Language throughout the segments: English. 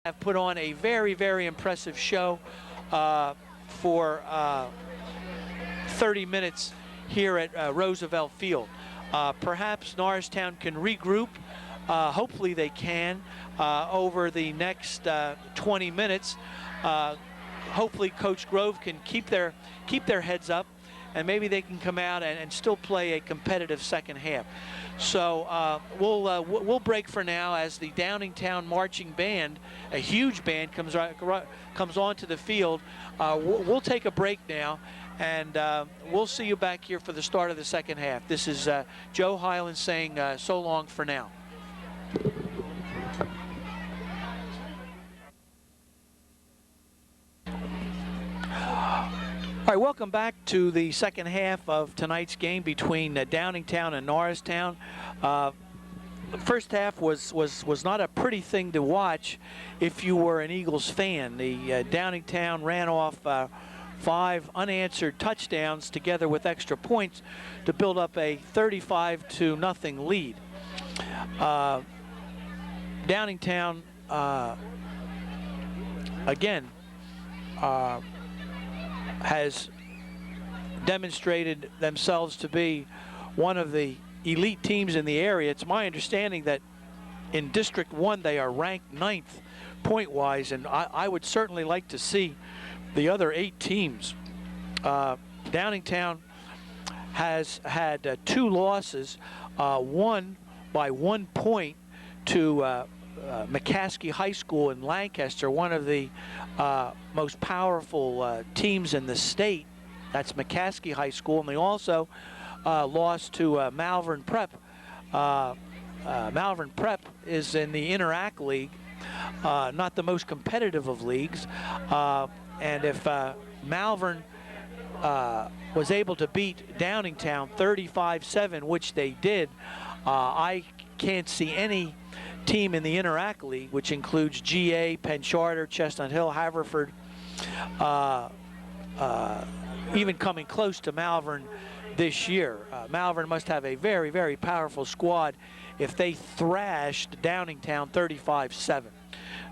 have put on a very, very impressive show for 30 minutes here at Roosevelt Field. Perhaps Norristown can regroup. Hopefully they can over the next 20 minutes. Hopefully Coach Grove can keep their heads up, and maybe they can come out and still play a competitive second half. So we'll break for now as the Downingtown marching band, a huge band, comes onto the field. We'll take a break now, and we'll see you back here for the start of the second half. This is Joe Hyland saying so long for now. All right, welcome back to the second half of tonight's game between Downingtown and Norristown. The first half was not a pretty thing to watch if you were an Eagles fan. The Downingtown ran off 5 unanswered touchdowns together with extra points to build up a 35-0 lead. Downingtown again has demonstrated themselves to be one of the elite teams in the area. It's my understanding that in District 1 they are ranked 9th point-wise, and I would certainly like to see the other 8 teams. Downingtown has had 2 losses, one by 1 point to McCaskey High School in Lancaster, one of the most powerful teams in the state. That's McCaskey High School, and they also lost to Malvern Prep. Malvern Prep is in the Interact League, not the most competitive of leagues, and if Malvern was able to beat Downingtown 35-7, which they did, I can't see any team in the Interact League, which includes GA, Penn Charter, Chestnut Hill, Haverford, even coming close to Malvern this year. Malvern must have a very, very powerful squad if they thrashed Downingtown 35-7.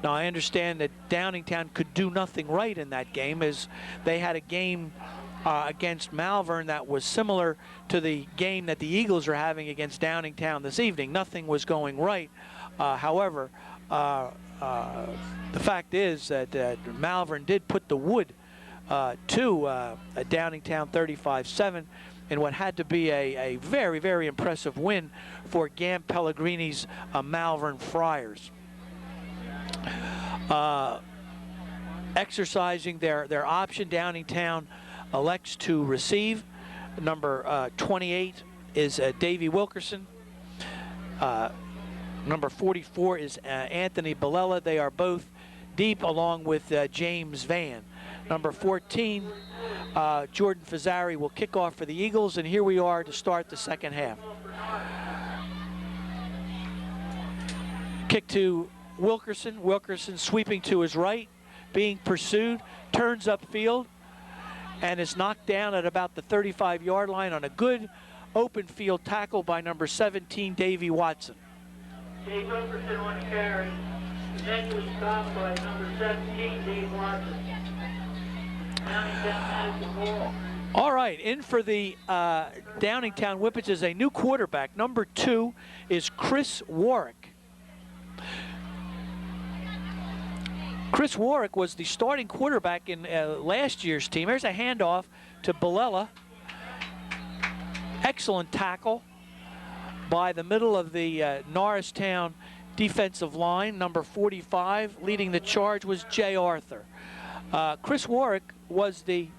Now, I understand that Downingtown could do nothing right in that game, as they had a game against Malvern that was similar to the game that the Eagles are having against Downingtown this evening. Nothing was going right. However, the fact is that Malvern did put the wood to Downingtown 35-7 in what had to be a very, very impressive win for Gam Pellegrini's Malvern Friars. Exercising their option, Downingtown elects to receive. Number 28 is Davey Wilkerson. Number 44 is Anthony Bilella. They are both deep, along with James Van. Number 14, Jordan Fazzari will kick off for the Eagles, and here we are to start the second half. Kick to Wilkerson. Wilkerson sweeping to his right, being pursued, turns upfield, and is knocked down at about the 35-yard line on a good open field tackle by number 17, Davey Watson. Dave Wilkerson on the carry. Then was stopped by number 17, Dave Watson. Downingtown has the ball. All right, in for the Downingtown Whippets is a new quarterback. Number 2 is Chris Warwick. Chris Warwick was the starting quarterback in last year's team. There's a handoff to Bilella. Excellent tackle by the middle of the Norristown defensive line. Number 45 leading the charge was Jay Arthur. Chris Warwick was the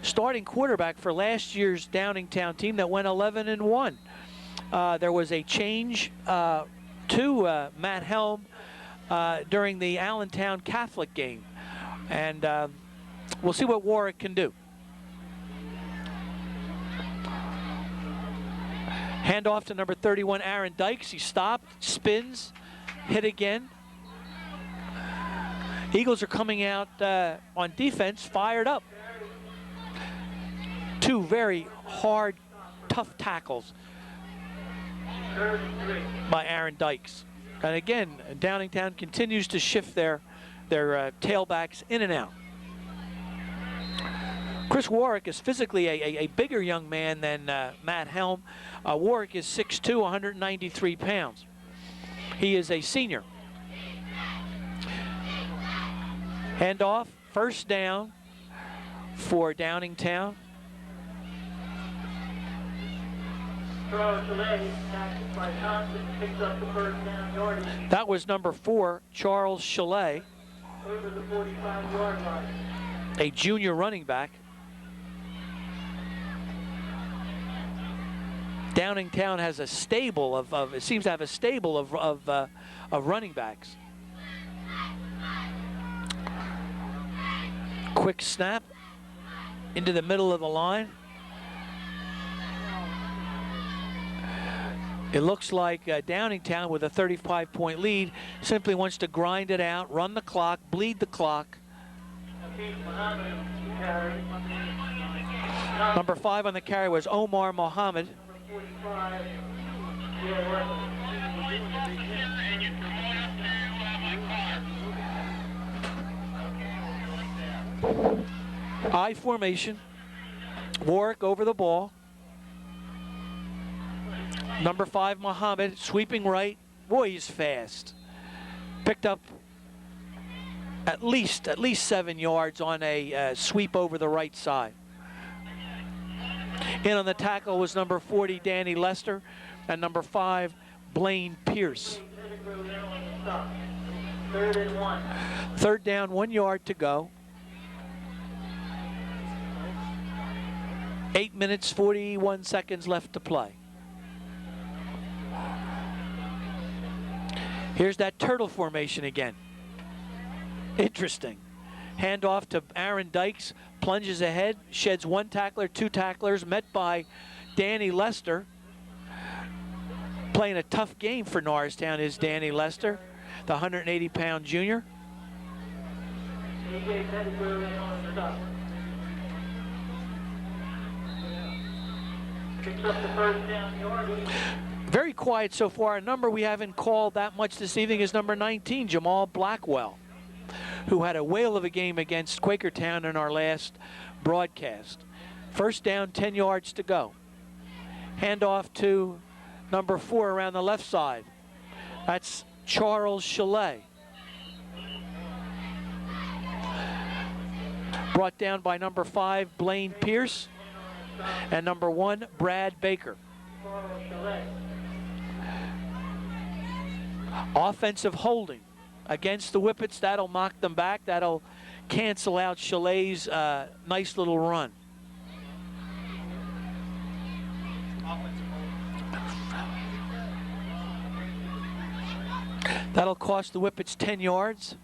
starting quarterback for last year's Downingtown team that went 11-1. There was a change to Matt Helm during the Allentown Catholic game, and we'll see what Warwick can do. Handoff to number 31, Aaron Dykes. He stopped, spins, hit again. Eagles are coming out on defense, fired up. 2 very hard, tough tackles by Aaron Dykes. And again, Downingtown continues to shift their their tailbacks in and out. Chris Warwick is physically a bigger young man than Matt Helm. Warwick is 6'2", 193 pounds. He is a senior. Handoff, first down for Downingtown. That was number 4, Charles Chalet, over the 45-yard line. a junior running back. Downingtown has a stable of it seems to have a stable of running backs. Quick snap into the middle of the line. It looks like Downingtown, with a 35-point lead, simply wants to grind it out, run the clock, bleed the clock. Number 5 on the carry was Omar Mohammed. I formation. Warwick over the ball. Number 5, Mohammed, sweeping right. Boy, he's fast. Picked up at least 7 yards on a sweep over the right side. In on the tackle was number 40, Danny Lester, and number 5, Blaine Pierce. 3rd and 1. 3rd down, 1 yard to go. 8 minutes, 41 seconds left to play. Here's that turtle formation again. Interesting. Handoff to Aaron Dykes, plunges ahead, sheds 1 tackler, 2 tacklers, met by Danny Lester. Playing a tough game for Norristown is Danny Lester, the 180-pound junior. Picks up the 1st down yardage. Very quiet so far. A number we haven't called that much this evening is number 19, Jamal Blackwell, who had a whale of a game against Quakertown in our last broadcast. 1st down, 10 yards to go. Handoff to number 4 around the left side. That's Charles Chalet. Brought down by number 5, Blaine Pierce, and number 1, Brad Baker. Offensive holding against the Whippets. That'll knock them back. That'll cancel out Chalet's nice little run. That'll cost the Whippets 10 yards.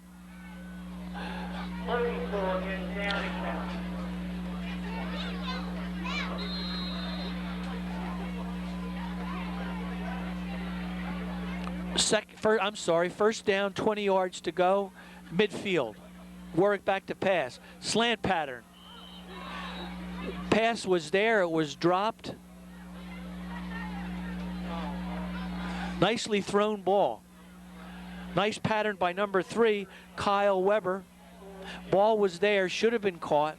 First down, 20 yards to go, midfield. Warwick back to pass. Slant pattern. Pass was there, it was dropped. Nicely thrown ball. Nice pattern by number 3, Kyle Weber. Ball was there, should have been caught.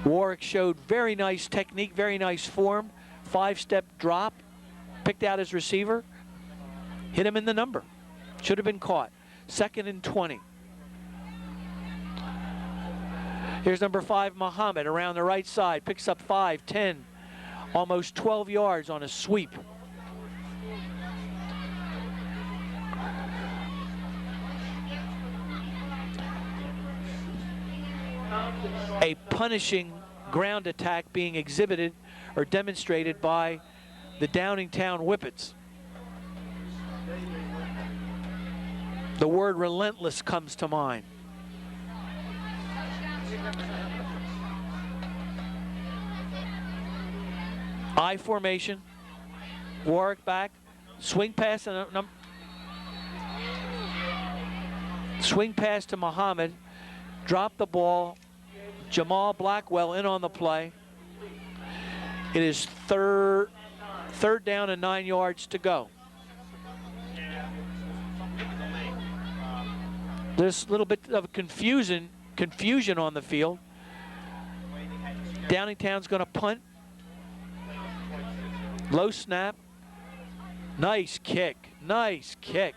Warwick showed very nice technique, very nice form. 5-step drop, picked out his receiver, hit him in the number. Should have been caught. 2nd and 20. Here's number 5, Muhammad, around the right side. Picks up 5, 10, almost 12 yards on a sweep. A punishing ground attack being exhibited or demonstrated by the Downingtown Whippets. The word relentless comes to mind. I formation. Warwick back. Swing pass and swing pass to Muhammad. Drop the ball. Jamal Blackwell in on the play. It is third down and 9 yards to go. There's a little bit of confusion on the field. Downingtown's going to punt. Low snap. Nice kick. Nice kick.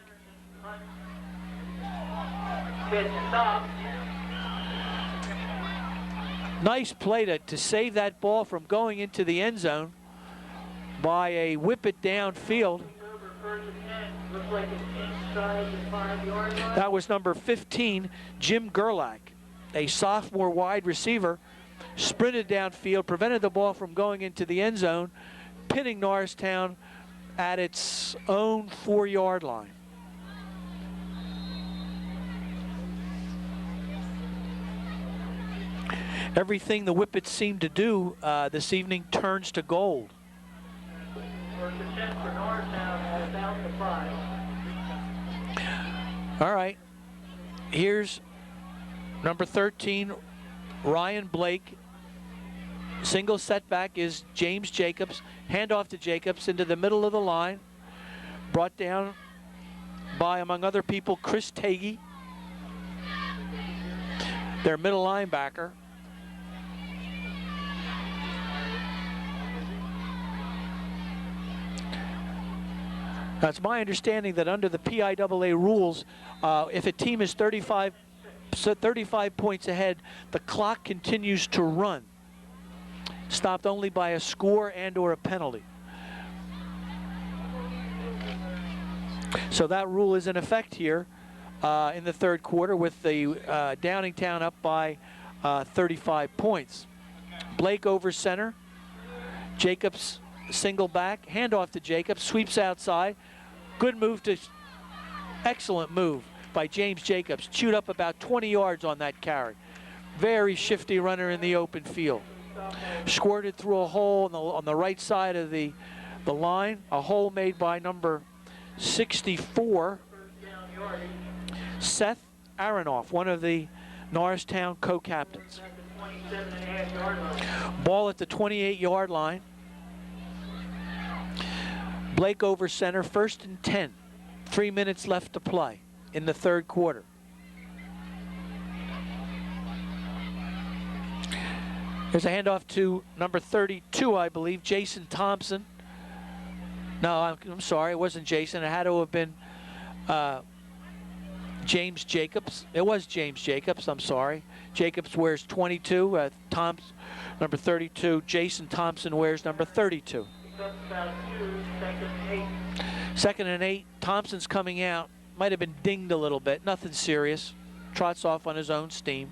Nice play to save that ball from going into the end zone by a whip it downfield. That was number 15, Jim Gerlach, a sophomore wide receiver, sprinted downfield, prevented the ball from going into the end zone, pinning Norristown at its own 4-yard line. Everything the Whippets seem to do this evening turns to gold. All right, here's number 13, Ryan Blake. Single setback is James Jacobs. Handoff to Jacobs into the middle of the line. Brought down by, among other people, Chris Tagey, their middle linebacker. Now, it's my understanding that under the PIAA rules, if a team is 35 points ahead, the clock continues to run, stopped only by a score and or a penalty. So that rule is in effect here in the third quarter with the Downingtown up by 35 points. Blake over center. Jacobs single back, handoff to Jacobs, sweeps outside. Good move excellent move by James Jacobs. Chewed up about 20 yards on that carry. Very shifty runner in the open field. Squirted through a hole on the right side of the line, a hole made by number 64, Seth Aronoff, one of the Norristown co-captains. Ball at the 28-yard line. Blake over center, 1st and 10. 3 minutes left to play in the third quarter. There's a handoff to number 32, I believe, Jason Thompson. No, I'm sorry, it wasn't Jason. It had to have been James Jacobs. It was James Jacobs, I'm sorry. Jacobs wears 22, number 32. Jason Thompson wears number 32. 2nd and 8. Thompson's coming out. Might have been dinged a little bit. Nothing serious. Trots off on his own steam.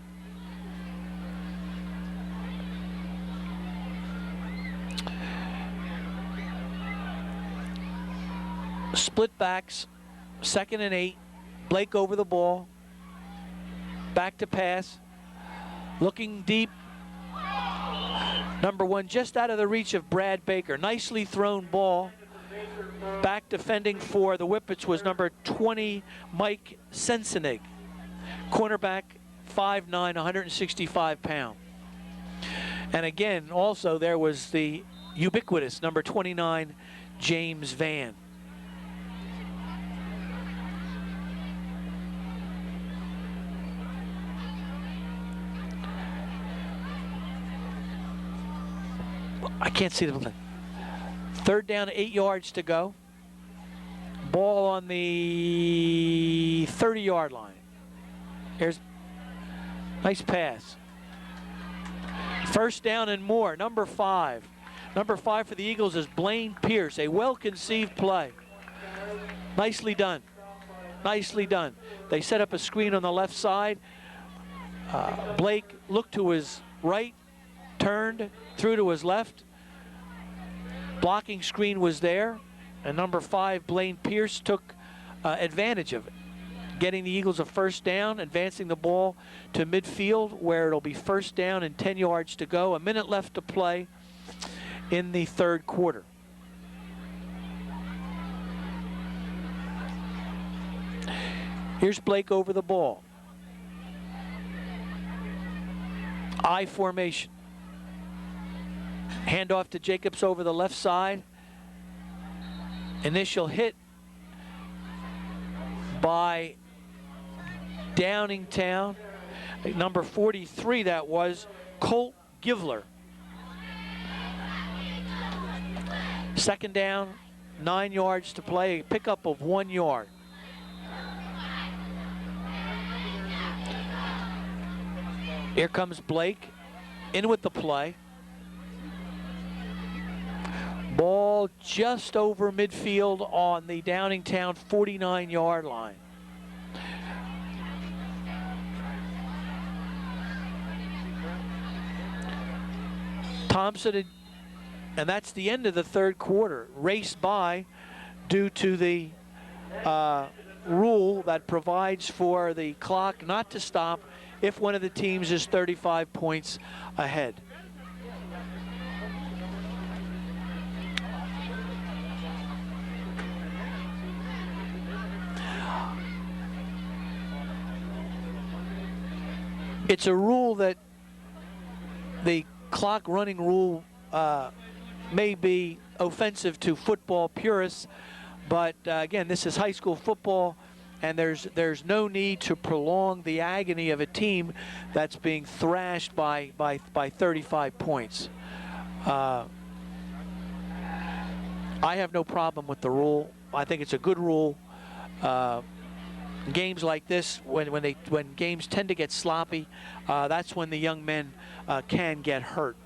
Split backs. 2nd and 8. Blake over the ball. Back to pass. Looking deep. Number 1 just out of the reach of Brad Baker. Nicely thrown ball. Back defending for the Whippets was number 20, Mike Sensenig. Cornerback, 5'9", 165 pounds. And again, also there was the ubiquitous number 29, James Van. I can't see the play. 3rd down, 8 yards to go. Ball on the 30-yard line. Here's nice pass. 1st down and more. Number 5. Number 5 for the Eagles is Blaine Pierce. A well-conceived play. Nicely done. Nicely done. They set up a screen on the left side. Blake looked to his right, turned, threw to his left. Blocking screen was there, and number 5, Blaine Pierce, took advantage of it, getting the Eagles a 1st down, advancing the ball to midfield where it'll be 1st down and 10 yards to go. A minute left to play in the third quarter. Here's Blake over the ball. I formation. Handoff to Jacobs over the left side. Initial hit by Downingtown. Number 43, that was Colt Givler. Second down, 9 yards to play, a pickup of 1 yard. Here comes Blake in with the play. Ball just over midfield on the Downingtown 49-yard line. Thompson, and that's the end of the third quarter, raced by due to the rule that provides for the clock not to stop if one of the teams is 35 points ahead. It's a rule that the clock running rule may be offensive to football purists, but again, this is high school football, and there's no need to prolong the agony of a team that's being thrashed by 35 points. I have no problem with the rule. I think it's a good rule. Games like this, when games tend to get sloppy, that's when the young men can get hurt.